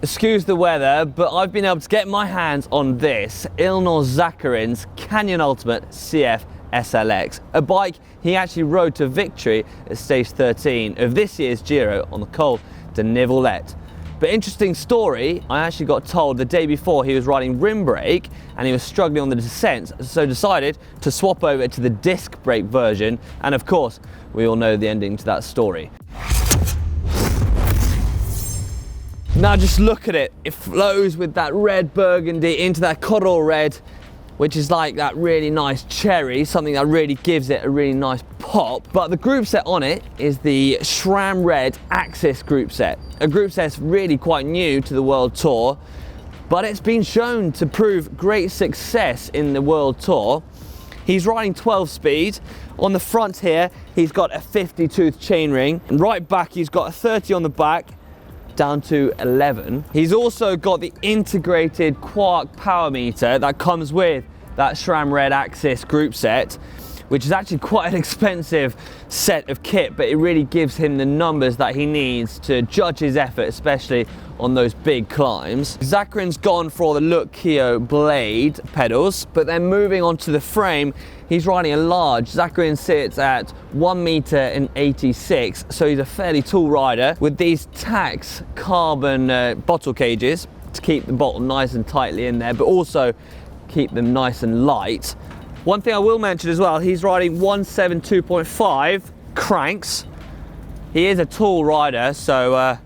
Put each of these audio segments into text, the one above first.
excuse the weather, but I've been able to get my hands on this Ilnur Zakarin's Canyon Ultimate CF SLX, a bike he actually rode to victory at stage 13 of this year's Giro on the Colle de Nivolet. But interesting story, I actually got told the day before he was riding rim brake and he was struggling on the descent, so decided to swap over to the disc brake version, and of course we all know the ending to that story. Now just look at it, it flows with that red burgundy into that coral red, which is like that really nice cherry, something that really gives it a really nice pop. But the group set on it is the SRAM Red AXS group set. A group set that's really quite new to the World Tour, but it's been shown to prove great success in the World Tour. He's riding 12 speed. On the front here, he's got a 50-tooth chainring. And right back, he's got a 30 on the back, down to 11. He's also got the integrated Quarq power meter that comes with that SRAM Red AXS group set, which is actually quite an expensive set of kit, but it really gives him the numbers that he needs to judge his effort, especially on those big climbs. Zakarin's gone for the Look Keo blade pedals, but then moving on to the frame, he's riding a large. Zakarin sits at 1.86 meters, so he's a fairly tall rider with these Tacx carbon bottle cages to keep the bottle nice and tightly in there, but also keep them nice and light. One thing I will mention as well, he's riding 172.5 cranks. He is a tall rider, so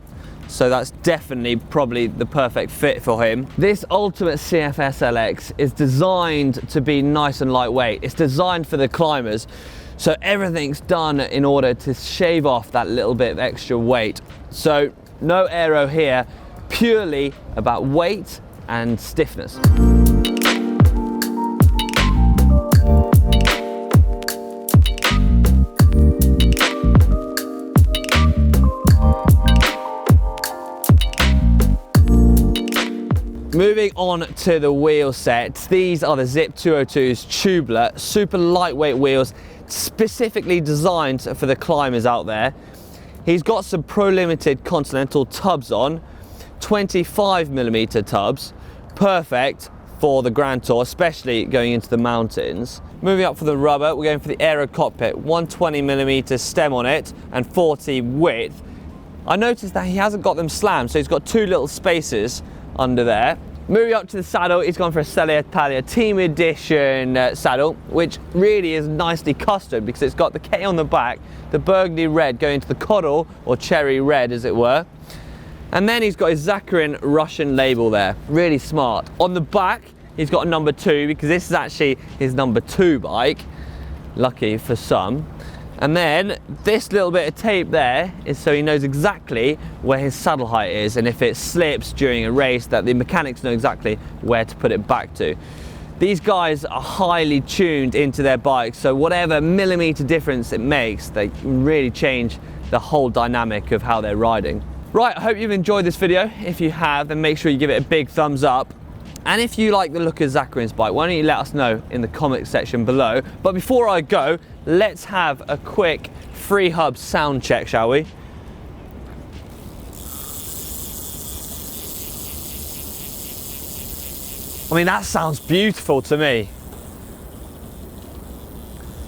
that's definitely probably the perfect fit for him. This Ultimate CF SLX is designed to be nice and lightweight. It's designed for the climbers, so everything's done in order to shave off that little bit of extra weight. So no aero here, purely about weight and stiffness. Moving on to the wheel sets, these are the Zipp 202's Tubular, super lightweight wheels, specifically designed for the climbers out there. He's got some Pro Limited Continental tubs on, 25mm tubs, perfect for the Grand Tour, especially going into the mountains. Moving up for the rubber, we're going for the Aero Cockpit, 120mm stem on it and 40 width. I noticed that he hasn't got them slammed, so he's got two little spaces under there. Moving up to the saddle, he's gone for a Selle Italia Team Edition saddle, which really is nicely custom because it's got the K on the back, the burgundy red going to the coral or cherry red as it were. And then he's got his Zakarin Russian label there, really smart. On the back, he's got a number 2 because this is actually his number 2 bike, lucky for some. And then this little bit of tape there is so he knows exactly where his saddle height is, and if it slips during a race, that the mechanics know exactly where to put it back to. These guys are highly tuned into their bikes, so whatever millimeter difference it makes, they can really change the whole dynamic of how they're riding. Right, I hope you've enjoyed this video. If you have, then make sure you give it a big thumbs up. And if you like the look of Zakarin's bike, why don't you let us know in the comment section below. But before I go, let's have a quick Freehub sound check, shall we? I mean, that sounds beautiful to me.